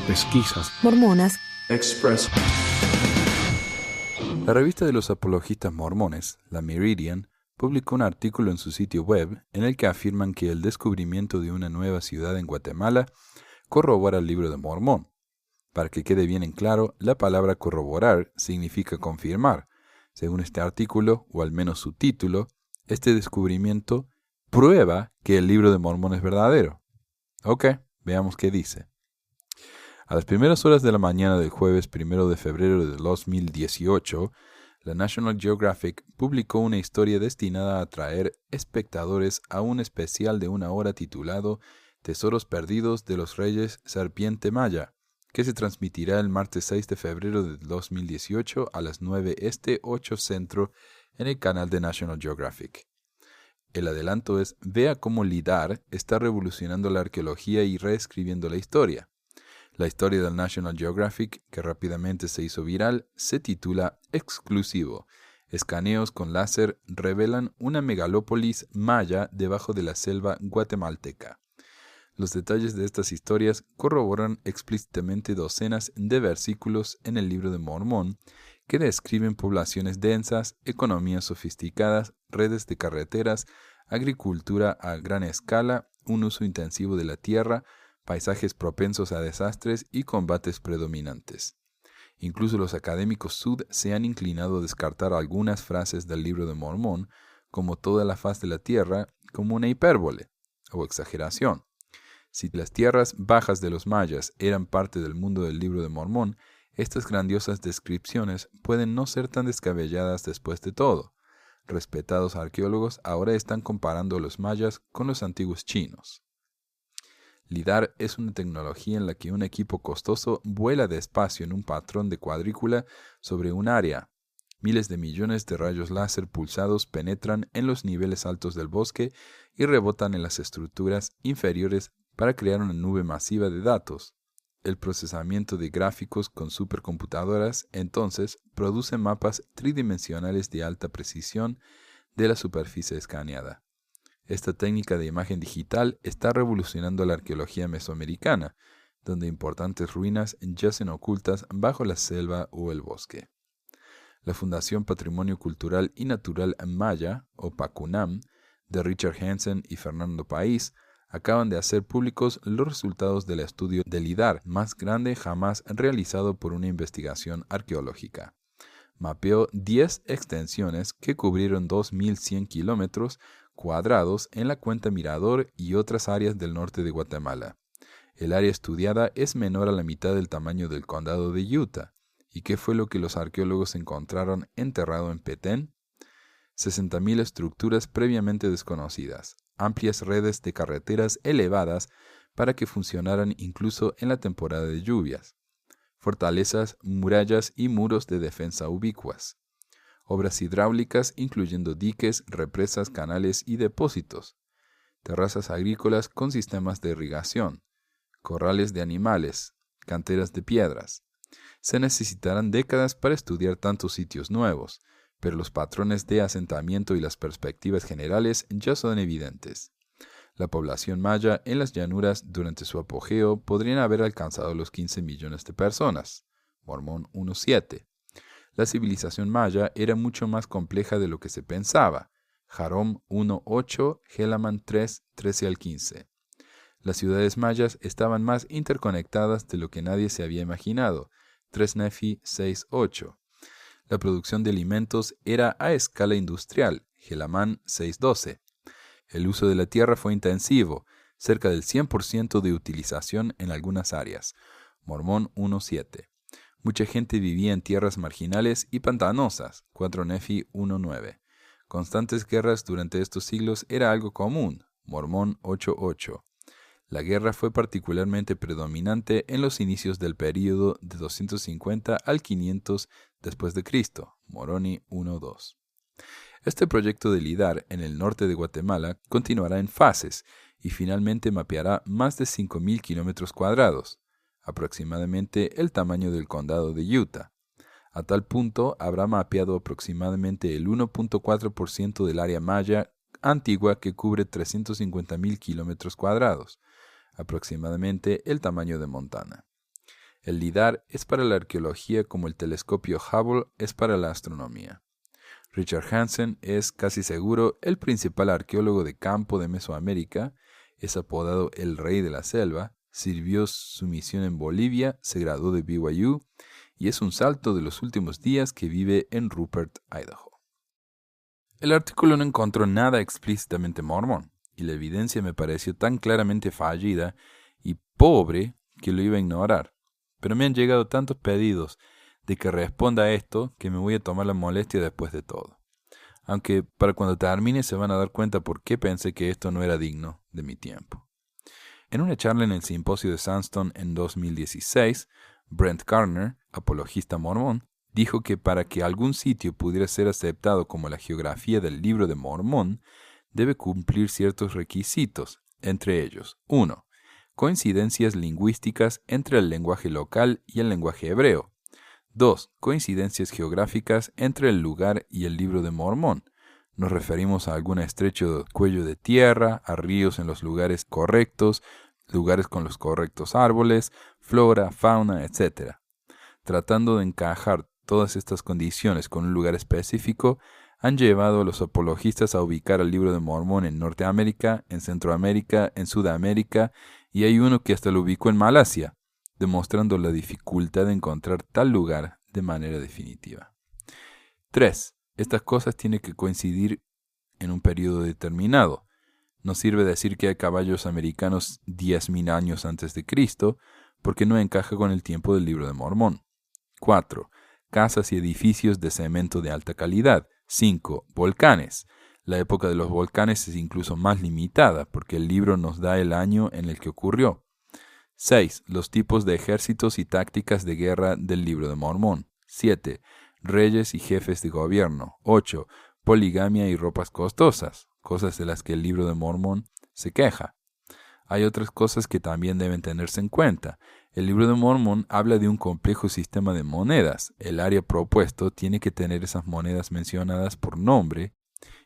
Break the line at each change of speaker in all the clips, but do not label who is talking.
pesquisas
mormonas.
Express.
La revista de los apologistas mormones, la Meridian, publicó un artículo en su sitio web en el que afirman que el descubrimiento de una nueva ciudad en Guatemala corrobora el libro de Mormón. Para que quede bien en claro, la palabra corroborar significa confirmar. Según este artículo, o al menos su título, este descubrimiento prueba que el libro de Mormón es verdadero. Ok, veamos qué dice. A las primeras horas de la mañana del jueves 1 de febrero de 2018, la National Geographic publicó una historia destinada a atraer espectadores a un especial de 1 hora titulado Tesoros Perdidos de los Reyes Serpiente Maya, que se transmitirá el martes 6 de febrero de 2018 a las 9 este, 8 centro en el canal de National Geographic. El adelanto es: vea cómo LIDAR está revolucionando la arqueología y reescribiendo la historia. La historia del National Geographic, que rápidamente se hizo viral, se titula Exclusivo. Escaneos con láser revelan una megalópolis maya debajo de la selva guatemalteca. Los detalles de estas historias corroboran explícitamente docenas de versículos en el libro de Mormón que describen poblaciones densas, economías sofisticadas, redes de carreteras, agricultura a gran escala, un uso intensivo de la tierra, paisajes propensos a desastres y combates predominantes. Incluso los académicos sud se han inclinado a descartar algunas frases del libro de Mormón, como toda la faz de la tierra, como una hipérbole o exageración. Si las tierras bajas de los mayas eran parte del mundo del libro de Mormón, estas grandiosas descripciones pueden no ser tan descabelladas después de todo. Respetados arqueólogos ahora están comparando a los mayas con los antiguos chinos. LIDAR es una tecnología en la que un equipo costoso vuela despacio en un patrón de cuadrícula sobre un área. Miles de millones de rayos láser pulsados penetran en los niveles altos del bosque y rebotan en las estructuras inferiores para crear una nube masiva de datos. El procesamiento de gráficos con supercomputadoras entonces produce mapas tridimensionales de alta precisión de la superficie escaneada. Esta técnica de imagen digital está revolucionando la arqueología mesoamericana, donde importantes ruinas yacen ocultas bajo la selva o el bosque. La Fundación Patrimonio Cultural y Natural Maya, o PACUNAM, de Richard Hansen y Fernando País, acaban de hacer públicos los resultados del estudio del LIDAR más grande jamás realizado por una investigación arqueológica. Mapeó 10 extensiones que cubrieron 2.100 kilómetros cuadrados en la cuenca Mirador y otras áreas del norte de Guatemala. El área estudiada es menor a la mitad del tamaño del condado de Utah. ¿Y qué fue lo que los arqueólogos encontraron enterrado en Petén? 60.000 estructuras previamente desconocidas, amplias redes de carreteras elevadas para que funcionaran incluso en la temporada de lluvias, fortalezas, murallas y muros de defensa ubicuas, obras hidráulicas incluyendo diques, represas, canales y depósitos, terrazas agrícolas con sistemas de irrigación, corrales de animales, canteras de piedras. Se necesitarán décadas para estudiar tantos sitios nuevos, pero los patrones de asentamiento y las perspectivas generales ya son evidentes. La población maya en las llanuras durante su apogeo podrían haber alcanzado los 15 millones de personas. Mormón 1.7. La civilización maya era mucho más compleja de lo que se pensaba. Jarom 1.8, Helaman 3, 13 al 15. Las ciudades mayas estaban más interconectadas de lo que nadie se había imaginado. 3 Nefi 6.8. La producción de alimentos era a escala industrial. Helaman 6.12. El uso de la tierra fue intensivo, cerca del 100% de utilización en algunas áreas. Mormón 1.7. Mucha gente vivía en tierras marginales y pantanosas. 4 Nefi 1.9. Constantes guerras durante estos siglos era algo común. Mormón 8.8. La guerra fue particularmente predominante en los inicios del período de 250 al 500 después de Cristo. Moroni 1.2. Este proyecto de LIDAR en el norte de Guatemala continuará en fases y finalmente mapeará más de 5.000 kilómetros cuadrados, aproximadamente el tamaño del condado de Utah. A tal punto habrá mapeado aproximadamente el 1.4% del área maya antigua que cubre 350.000 kilómetros cuadrados, aproximadamente el tamaño de Montana. El LIDAR es para la arqueología como el telescopio Hubble es para la astronomía. Richard Hansen es, casi seguro, el principal arqueólogo de campo de Mesoamérica, es apodado el Rey de la Selva, sirvió su misión en Bolivia, se graduó de BYU y es un salto de los últimos días que vive en Rupert, Idaho. El artículo no encontró nada explícitamente mormón, y la evidencia me pareció tan claramente fallida y pobre que lo iba a ignorar. Pero me han llegado tantos pedidos de que responda a esto que me voy a tomar la molestia después de todo. Aunque para cuando termine se van a dar cuenta por qué pensé que esto no era digno de mi tiempo. En una charla en el simposio de Sandstone en 2016, Brent Gardner, apologista mormón, dijo que para que algún sitio pudiera ser aceptado como la geografía del Libro de Mormón, debe cumplir ciertos requisitos, entre ellos: 1. Coincidencias lingüísticas entre el lenguaje local y el lenguaje hebreo. 2. Coincidencias geográficas entre el lugar y el Libro de Mormón. Nos referimos a algún estrecho cuello de tierra, a ríos en los lugares correctos, lugares con los correctos árboles, flora, fauna, etc. Tratando de encajar todas estas condiciones con un lugar específico, han llevado a los apologistas a ubicar al Libro de Mormón en Norteamérica, en Centroamérica, en Sudamérica, y hay uno que hasta lo ubicó en Malasia, demostrando la dificultad de encontrar tal lugar de manera definitiva. 3. Estas cosas tienen que coincidir en un periodo determinado. No sirve decir que hay caballos americanos 10.000 años antes de Cristo, porque no encaja con el tiempo del Libro de Mormón. 4. Casas y edificios de cemento de alta calidad. 5. Volcanes. La época de los volcanes es incluso más limitada, porque el libro nos da el año en el que ocurrió. 6. Los tipos de ejércitos y tácticas de guerra del Libro de Mormón. 7. Reyes y jefes de gobierno. 8. Poligamia y ropas costosas, cosas de las que el Libro de Mormón se queja. Hay otras cosas que también deben tenerse en cuenta. El Libro de Mormón habla de un complejo sistema de monedas. El área propuesto tiene que tener esas monedas mencionadas por nombre.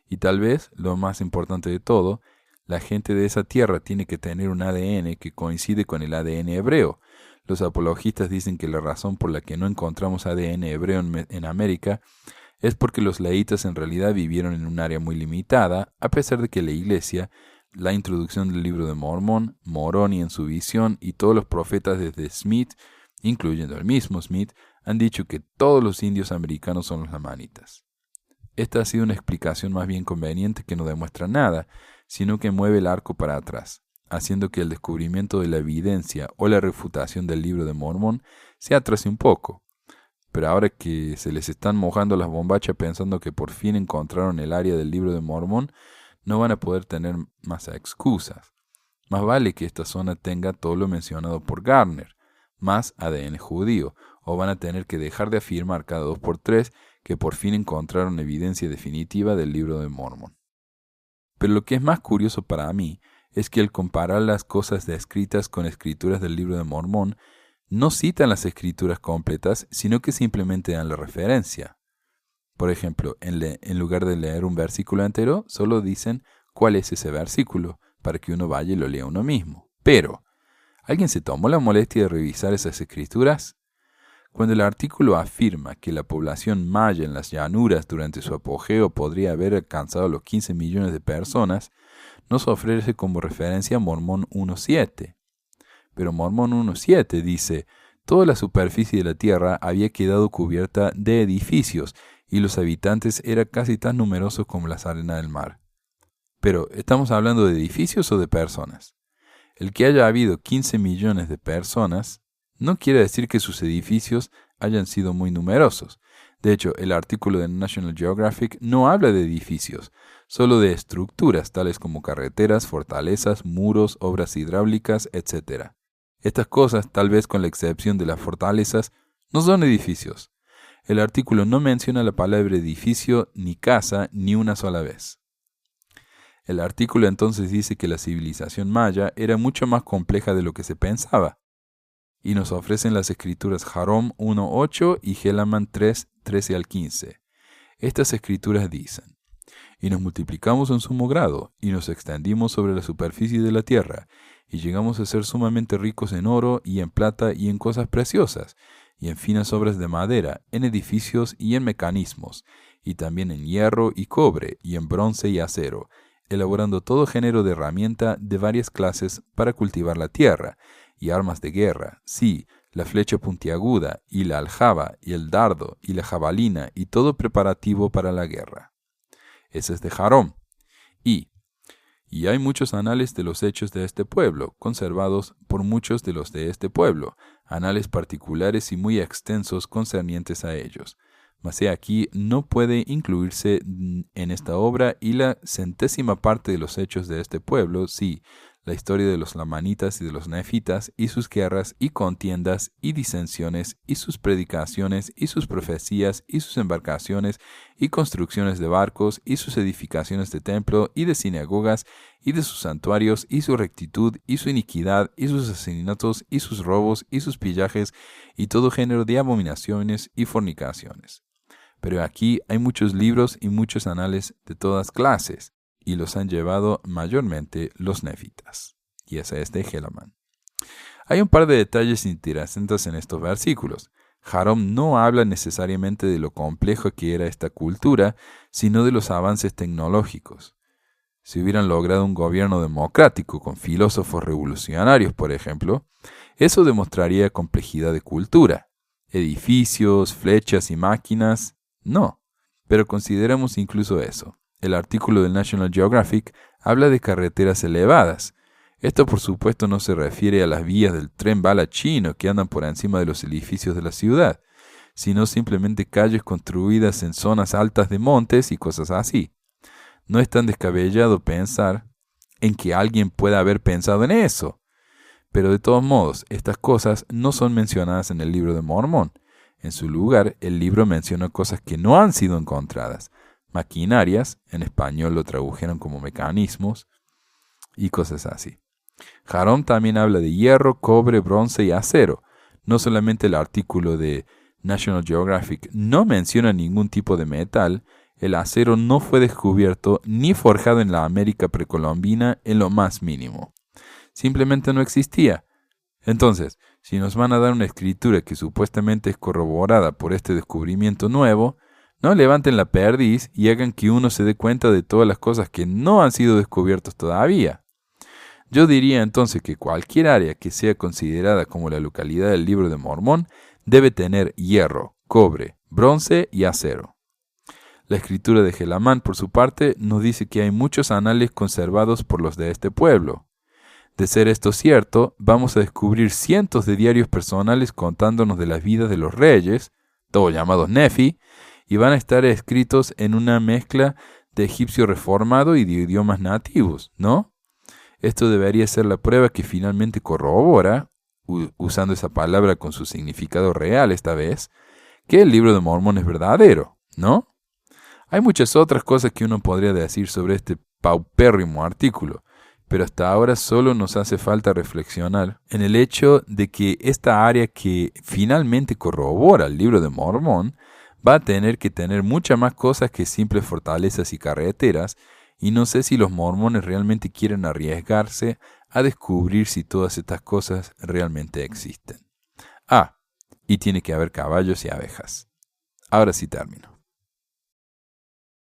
Y tal vez, lo más importante de todo, la gente de esa tierra tiene que tener un ADN que coincide con el ADN hebreo. Los apologistas dicen que la razón por la que no encontramos ADN hebreo en América es porque los leítas en realidad vivieron en un área muy limitada, a pesar de que la Iglesia, la introducción del Libro de Mormón, Moroni en su visión y todos los profetas desde Smith, incluyendo el mismo Smith, han dicho que todos los indios americanos son los lamanitas. Esta ha sido una explicación más bien conveniente que no demuestra nada, sino que mueve el arco para atrás, haciendo que el descubrimiento de la evidencia o la refutación del Libro de Mormón se atrase un poco. Pero ahora que se les están mojando las bombachas pensando que por fin encontraron el área del Libro de Mormón, no van a poder tener más excusas. Más vale que esta zona tenga todo lo mencionado por Gardner, más ADN judío, o van a tener que dejar de afirmar cada 2 por 3 que por fin encontraron evidencia definitiva del Libro de Mormón. Pero lo que es más curioso para mí es que al comparar las cosas descritas con escrituras del Libro de Mormón, no citan las escrituras completas, sino que simplemente dan la referencia. Por ejemplo, en lugar de leer un versículo entero, solo dicen cuál es ese versículo, para que uno vaya y lo lea uno mismo. Pero, ¿alguien se tomó la molestia de revisar esas escrituras? Cuando el artículo afirma que la población maya en las llanuras durante su apogeo podría haber alcanzado los 15 millones de personas, nos ofrece como referencia Mormón 1.7. Pero Mormón 1.7 dice: toda la superficie de la tierra había quedado cubierta de edificios y los habitantes eran casi tan numerosos como las arenas del mar. Pero, ¿estamos hablando de edificios o de personas? El que haya habido 15 millones de personas no quiere decir que sus edificios hayan sido muy numerosos. De hecho, el artículo de National Geographic no habla de edificios, solo de estructuras tales como carreteras, fortalezas, muros, obras hidráulicas, etc. Estas cosas, tal vez con la excepción de las fortalezas, no son edificios. El artículo no menciona la palabra edificio ni casa ni una sola vez. El artículo entonces dice que la civilización maya era mucho más compleja de lo que se pensaba. Y nos ofrecen las escrituras Harom 1.8 y Helaman 3.13 al 15. Estas escrituras dicen: y nos multiplicamos en sumo grado, y nos extendimos sobre la superficie de la tierra, y llegamos a ser sumamente ricos en oro, y en plata, y en cosas preciosas, y en finas obras de madera, en edificios y en mecanismos, y también en hierro y cobre, y en bronce y acero, elaborando todo género de herramienta de varias clases para cultivar la tierra, y armas de guerra, sí, la flecha puntiaguda, y la aljaba, y el dardo, y la jabalina, y todo preparativo para la guerra. Ese es de Jarón. Y hay muchos anales de los hechos de este pueblo, conservados por muchos de los de este pueblo, anales particulares y muy extensos concernientes a ellos. Mas he aquí no puede incluirse en esta obra y la 100ª parte de los hechos de este pueblo, sí, la historia de los lamanitas y de los nefitas, y sus guerras y contiendas y disensiones, y sus predicaciones, y sus profecías, y sus embarcaciones, y construcciones de barcos, y sus edificaciones de templo, y de sinagogas, y de sus santuarios, y su rectitud, y su iniquidad, y sus asesinatos, y sus robos, y sus pillajes, y todo género de abominaciones y fornicaciones. Pero aquí hay muchos libros y muchos anales de todas clases, y los han llevado mayormente los nefitas. Y esa es de Helaman. Hay un par de detalles interesantes en estos versículos. Jarón no habla necesariamente de lo complejo que era esta cultura, sino de los avances tecnológicos. Si hubieran logrado un gobierno democrático con filósofos revolucionarios, por ejemplo, eso demostraría complejidad de cultura. Edificios, flechas y máquinas, no. Pero consideremos incluso eso. El artículo del National Geographic habla de carreteras elevadas. Esto por supuesto no se refiere a las vías del tren bala chino que andan por encima de los edificios de la ciudad, sino simplemente calles construidas en zonas altas de montes y cosas así. No es tan descabellado pensar en que alguien pueda haber pensado en eso. Pero de todos modos, estas cosas no son mencionadas en el libro de Mormón. En su lugar, el libro menciona cosas que no han sido encontradas. Maquinarias, en español lo tradujeron como mecanismos, y cosas así. Jarón también habla de hierro, cobre, bronce y acero. No solamente el artículo de National Geographic no menciona ningún tipo de metal, el acero no fue descubierto ni forjado en la América precolombina en lo más mínimo. Simplemente no existía. Entonces, si nos van a dar una escritura que supuestamente es corroborada por este descubrimiento nuevo, no levanten la perdiz y hagan que uno se dé cuenta de todas las cosas que no han sido descubiertas todavía. Yo diría entonces que cualquier área que sea considerada como la localidad del libro de Mormón debe tener hierro, cobre, bronce y acero. La escritura de Helaman, por su parte, nos dice que hay muchos anales conservados por los de este pueblo. De ser esto cierto, vamos a descubrir cientos de diarios personales contándonos de las vidas de los reyes, todos llamados Nefi, y van a estar escritos en una mezcla de egipcio reformado y de idiomas nativos, ¿no? Esto debería ser la prueba que finalmente corrobora, usando esa palabra con su significado real esta vez, que el libro de Mormón es verdadero, ¿no? Hay muchas otras cosas que uno podría decir sobre este paupérrimo artículo, pero hasta ahora solo nos hace falta reflexionar en el hecho de que esta área que finalmente corrobora el libro de Mormón va a tener que tener muchas más cosas que simples fortalezas y carreteras, y no sé si los mormones realmente quieren arriesgarse a descubrir si todas estas cosas realmente existen. Y tiene que haber caballos y abejas. Ahora sí termino.